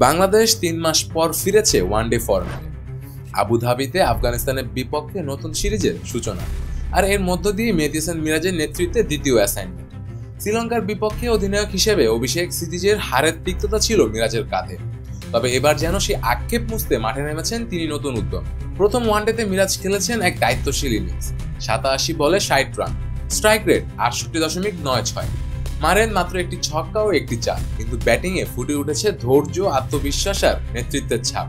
বাংলাদেশ ৩ মাস পর ফিরেছে ওয়ানডে ফরম্যাটে। আবুধাবিতে আফগানিস্তানের বিপক্ষে নতুন সিরিজের সূচনা, আর এর মধ্য দিয়ে মেহেদী হাসান মিরাজের নেতৃত্বে দ্বিতীয় অ্যাসাইনমেন্ট। শ্রীলঙ্কার বিপক্ষে অধিনায়ক হিসেবে অভিষেক সিরিজের হারের তিক্ততা ছিল মিরাজের কাঁধে, তবে এবার যেন সেই আক্ষেপ মুছতে মাঠে নেমেছেন তিনি নতুন উদ্যম। প্রথম ওয়ানডেতে মিরাজ খেলেছেন এক দায়িত্বশীল ইনিংস, ৮৭ বলে ৬০ রান, স্ট্রাইক রেট ৬৮.৯৬, মারেন মাত্র একটি ছক্কা ও একটি চার, কিন্তু ব্যাটিংয়ে ফুটে উঠেছে ধৈর্য, আত্মবিশ্বাস আর নেতৃত্বের ছাপ।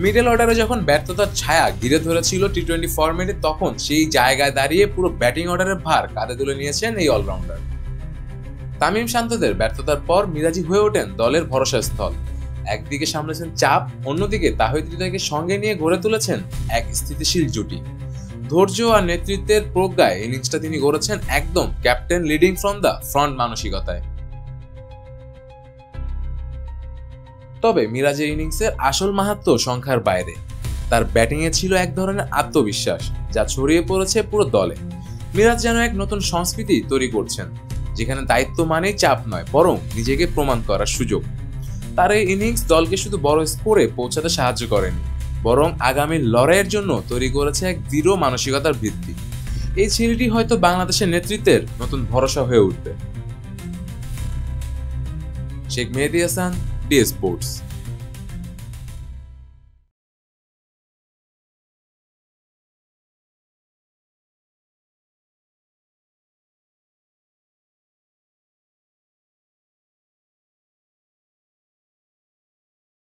মিডল অর্ডারে যখন ব্যর্থতার ছায়া ঘিরে ধরেছিল টি-20 ফরম্যাটে, তখন সেই জায়গায় দাঁড়িয়ে পুরো ব্যাটিং অর্ডারের ভার কাঁধে তুলে নিয়েছেন এই অলরাউন্ডার। তামিম শান্তদের ব্যর্থতার পর মিরাজই হয়ে ওঠেন দলের ভরসার স্থল। একদিকে সামলেছেন চাপ, অন্যদিকে তাহিদ হৃদয়কে সঙ্গে নিয়ে গড়ে তুলেছেন এক স্থিতিশীল জুটি। ধৈর্য আর নেতৃত্বের প্রজ্ঞায় ইনিংসটা তিনি গড়েছেন একদম captain leading from the front মানসিকতায়। তবে মিরাজের ইনিংসের আসল মাহাত্ম্য সংখ্যার বাইরে। তার ব্যাটিংয়ে ছিল এক ধরনের আত্মবিশ্বাস, যা ছড়িয়ে পড়েছে পুরো দলে। মিরাজ যেন এক নতুন সংস্কৃতি তৈরি করছেন, যেখানে দায়িত্ব মানেই চাপ নয়, বরং নিজেকে প্রমাণ করার সুযোগ। তার এই ইনিংস দলকে শুধু বড় স্কোরে পৌঁছাতে সাহায্য করেনি, বরং আগামীর লড়াইয়ের জন্য তৈরি করেছে এক দৃঢ় মানসিকতার ভিত্তি। এই ছেলেটি হয়তো বাংলাদেশের নেতৃত্বের নতুন ভরসা হয়ে উঠবে। শেখ মেহেদী হাসান, ডি স্পোর্টস।